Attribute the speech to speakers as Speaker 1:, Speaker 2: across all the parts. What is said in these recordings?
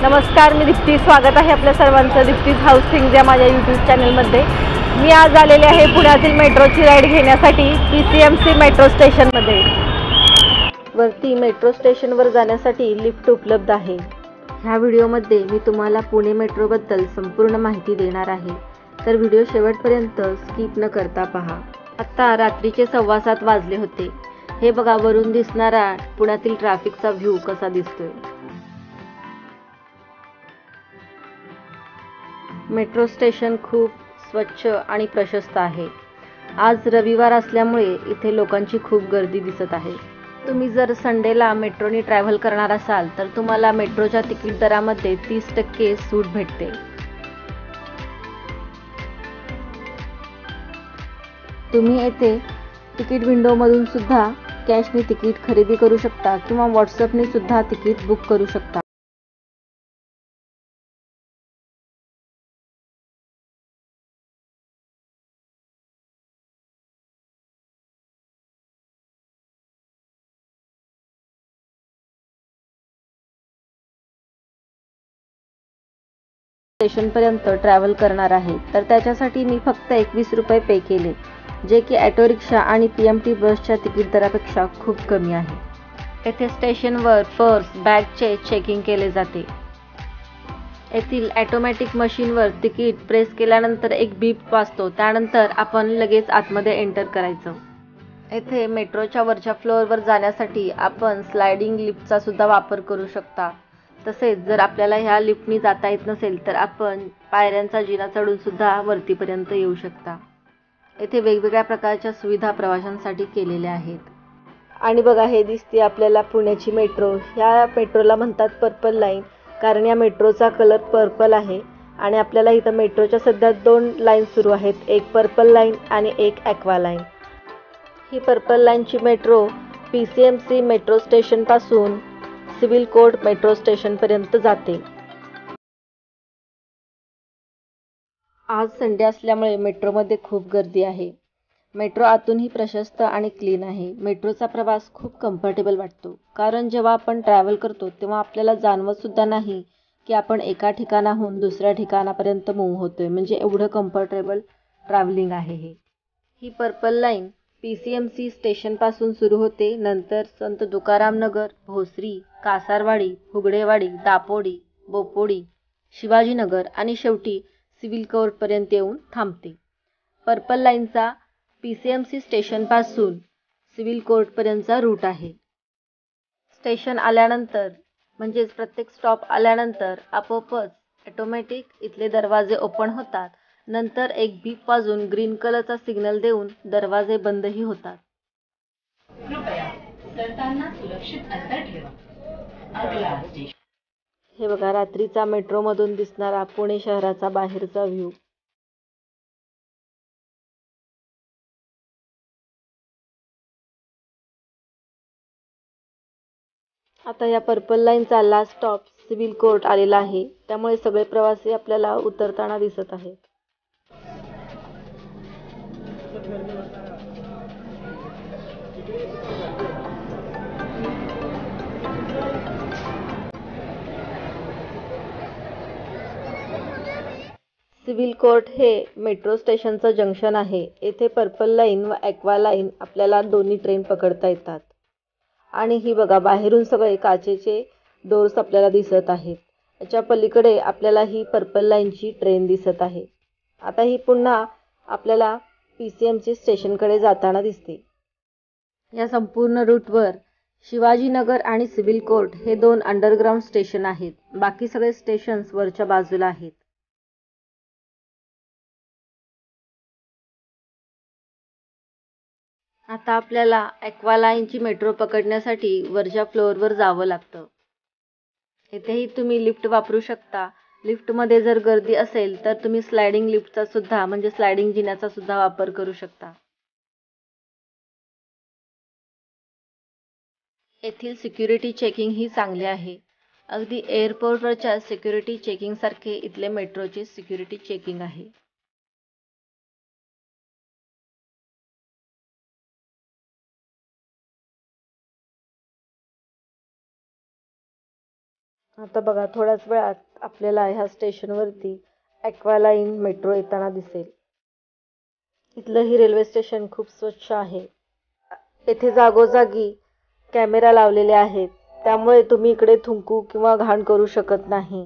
Speaker 1: नमस्कार, मी दीप्ती. स्वागत आहे आपल्या सर्वांचं दीप्तीज हाऊसिंग या माझ्या यूट्यूब चॅनलमध्ये. मी आज आलेले आहे पुण्यातील मेट्रोची राईड घेण्यासाठी PCMC मेट्रो स्टेशनमध्ये. वरती मेट्रो स्टेशनवर जाण्यासाठी लिफ्ट उपलब्ध आहे. ह्या व्हिडिओमध्ये मी तुम्हाला पुणे मेट्रोबद्दल संपूर्ण माहिती देणार आहे, तर व्हिडिओ शेवटपर्यंत स्किप न करता पहा. आत्ता रात्रीचे 7:15 वाजले होते. हे बघा, वरून दिसणारा पुण्यातील ट्रॅफिकचा व्ह्यू कसा दिसतोय. मेट्रो स्टेशन खूप स्वच्छ आणि प्रशस्त आहे. आज रविवार असल्यामुळे इथे लोकांची खूप गर्दी दिसत आहे. तुम्ही जर संडेला मेट्रोने ट्रॅव्हल करणार असाल तर तुम्हाला मेट्रोच्या तिकीट दरामध्ये 30% सूट भेटते. तुम्ही येथे तिकीट विंडोमधून सुद्धा कॅशने तिकीट खरेदी करू शकता किंवा व्हॉट्सअपने सुद्धा तिकीट बुक करू शकता. स्टेशनपर्यंत ट्रॅव्हल करणार आहे तर त्याच्यासाठी मी फक्त 21 रुपये पे केले, जे की ऑटो रिक्षा आणि PMT बसच्या तिकीट दरापेक्षा खूप कमी आहे. येथे स्टेशनवर पर्स, बॅगचे चेकिंग केले जाते. येथील ऑटोमॅटिक मशीनवर तिकीट प्रेस केल्यानंतर एक बीप वाजतो, त्यानंतर आपण लगेच आतमध्ये एंटर करायचं. येथे मेट्रोच्या वरच्या फ्लोअरवर जाण्यासाठी आपण स्लायडिंग लिफ्टचा सुद्धा वापर करू शकता. तसेच जर आपल्याला ह्या लिफ्टनी जाता येत नसेल तर आपण पायऱ्यांचा जिना चढून सुद्धा वरतीपर्यंत येऊ शकता. येथे वेगवेगळ्या प्रकारच्या सुविधा प्रवाशांसाठी केलेल्या आहेत. आणि बघा, हे दिसते आपल्याला पुण्याची मेट्रो. ह्या मेट्रोला म्हणतात पर्पल लाईन, कारण या मेट्रोचा कलर पर्पल आहे. आणि आपल्याला इथं मेट्रोच्या सध्या 2 लाईन सुरू आहेत, एक पर्पल लाईन आणि एक ॲक्वा लाईन. ही पर्पल लाईनची मेट्रो PCMC मेट्रो स्टेशनपासून सिव्हिल कोर्ट मेट्रो स्टेशनपर्यंत जाते. आज संडे असल्यामुळे मेट्रोमध्ये खूप गर्दी आहे. मेट्रो आतूनही प्रशस्त आणि क्लीन आहे. मेट्रोचा प्रवास खूप कम्फर्टेबल वाटतो, कारण जेव्हा आपण ट्रॅव्हल करतो तेव्हा आपल्याला जाणवत सुद्धा नाही की आपण एका ठिकाणाहून दुसऱ्या ठिकाणापर्यंत मूव्ह होतोय. म्हणजे एवढं कम्फर्टेबल ट्रॅव्हलिंग आहे हे. ही पर्पल लाईन PCMC स्टेशनपासून सुरू होते, नंतर संत तुकाराम नगर, भोसरी, कासारवाडी, फुगडेवाडी, दापोडी, बोपोडी, शिवाजीनगर आणि शेवटी सिव्हिल कोर्टपर्यंत येऊन थांबते. पर्पल लाईनचा PCMC स्टेशनपासून सिव्हिल कोर्टपर्यंतचा रूट आहे. स्टेशन आल्यानंतर म्हणजेच प्रत्येक स्टॉप आल्यानंतर आपोआपच ऑटोमॅटिक इथले दरवाजे ओपन होतात. नंतर एक बीप वाजून ग्रीन कलरचा सिग्नल देऊन दरवाजे बंदही होतात. हे बघा, रात्रीचा मेट्रोमधून दिसणारा पुणे शहराचा बाहेरचा व्ह्यू. आता या पर्पल लाईनचा लास्ट स्टॉप सिव्हिल कोर्ट आलेला आहे, त्यामुळे सगळे प्रवासी आपल्याला उतरताना दिसत आहेत. सिव्हिल कोर्ट हे मेट्रो स्टेशनचं जंक्शन आहे. येथे पर्पल लाईन व ॲक्वा लाईन आपल्याला दोन्ही ट्रेन पकडता येतात. आणि ही बघा, बाहेरून सगळे काचेचे डोर्स आपल्याला दिसत आहेत. याच्या पलीकडे आपल्याला ही पर्पल लाईनची ट्रेन दिसत आहे. आता ही पुन्हा आपल्याला PCMC स्टेशनकडे जाताना दिसते. या संपूर्ण रूटवर शिवाजीनगर आणि सिव्हिल कोर्ट हे 2 अंडरग्राऊंड स्टेशन आहेत. बाकी सगळे स्टेशन्स वरच्या बाजूला आहेत. आता आपल्याला ॲक्वा लाईनची मेट्रो पकडण्यासाठी वरच्या फ्लोअरवर जावं लागतं. इथेही तुम्ही लिफ्ट वापरू शकता. लिफ्टमध्ये जर गर्दी असेल तर तुम्ही स्लायडिंग लिफ्टचा सुद्धा म्हणजे स्लायडिंग जिन्याचा सुद्धा वापर करू शकता. येथील सिक्युरिटी चेकिंग ही चांगली आहे. अगदी एअरपोर्टवरच्या सिक्युरिटी चेकिंगसारखे इथले मेट्रोचे सिक्युरिटी चेकिंग आहे. आता बघा थोड्याच वेळात आपल्याला ह्या स्टेशनवरती ॲक्वालाईन मेट्रो येताना दिसेल. इथलं ही रेल्वे स्टेशन खूप स्वच्छ आहे. येथे जागोजागी कॅमेरा लावलेले आहेत, त्यामुळे तुम्ही इकडे थुंकू किंवा घाण करू शकत नाही.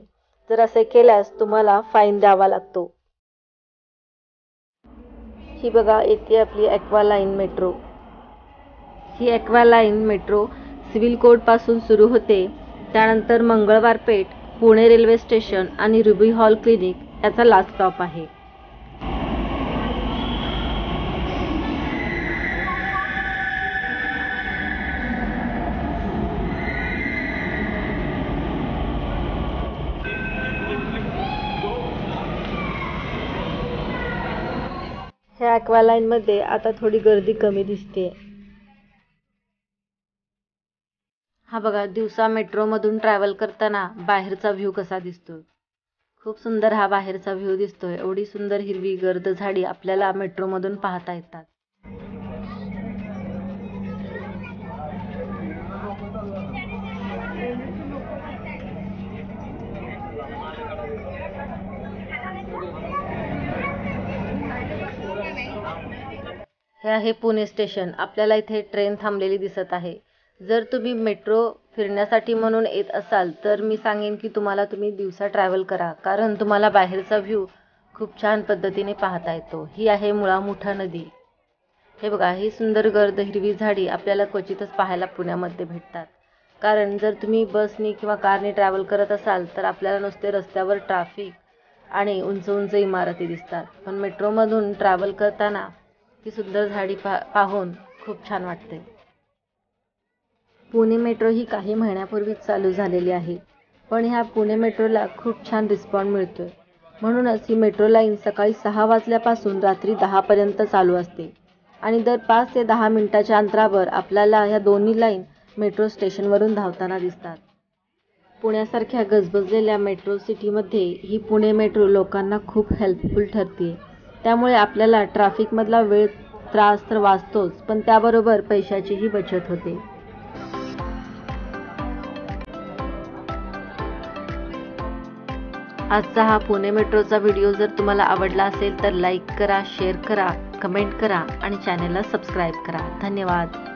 Speaker 1: जर असे केल्यास तुम्हाला फाईन द्यावा लागतो. ही बघा येते आपली ॲक्वालाईन मेट्रो. ही ॲक्वालाईन मेट्रो सिव्हिल कोर्टपासून सुरू होते. त्यानंतर मंगळवार पेठ, पुणे रेल्वे स्टेशन आणि रुबी हॉल क्लिनिक याचा लास्ट स्टॉप आहे. ह्या ॲक्वालाईनमध्ये आता थोडी गर्दी कमी दिसते. हा बघा दिवसा मेट्रोमधून ट्रॅव्हल करताना बाहेरचा व्ह्यू कसा दिसतो. खूप सुंदर हा बाहेरचा व्ह्यू दिसतोय. एवढी सुंदर हिरवी गर्द झाडी आपल्याला मेट्रोमधून पाहता येतात. हे आहे पुणे स्टेशन. आपल्याला इथे ट्रेन थांबलेली दिसत आहे. जर तुम्ही मेट्रो फिरण्यासाठी म्हणून येत असाल तर मी सांगेन की तुम्ही दिवसा ट्रॅव्हल करा, कारण तुम्हाला बाहेरचा व्ह्यू खूप छान पद्धतीने पाहता येतो. ही आहे मुळा मुठा नदी. हे बघा ही सुंदर गर्द हिरवी झाडी आपल्याला क्वचितच पाहायला पुण्यामध्ये भेटतात. कारण जर तुम्ही बसनी किंवा कारने ट्रॅव्हल करत असाल तर आपल्याला नुसते रस्त्यावर ट्रॅफिक आणि उंच उंच इमारती दिसतात. पण मेट्रोमधून ट्रॅव्हल करताना ही सुंदर झाडी पाहून खूप छान वाटते. पुणे मेट्रो ही काही महिन्यापूर्वीच चालू झालेली आहे, पण ह्या पुणे मेट्रोला खूप छान रिस्पॉन्स मिळतोय. म्हणूनच ही मेट्रो लाईन सकाळी 6 वाजल्यापासून रात्री 10 पर्यंत चालू असते आणि दर 5 ते 10 मिनिटाच्या अंतरावर आपल्याला ह्या दोन्ही लाईन मेट्रो स्टेशनवरून धावताना दिसतात. पुण्यासारख्या गजबजलेल्या मेट्रो सिटीमध्ये ही पुणे मेट्रो लोकांना खूप हेल्पफुल ठरते. त्यामुळे आपल्याला ट्रॅफिकमधला वेळ त्रास तर वाचतोच, पण त्याबरोबर पैशाचीही बचत होते. आजचा हा पुणे मेट्रोचा व्हिडिओ जर तुम्हाला आवडला असेल तर लाईक करा, शेअर करा, कमेंट करा आणि चॅनलला सबस्क्राईब करा. धन्यवाद.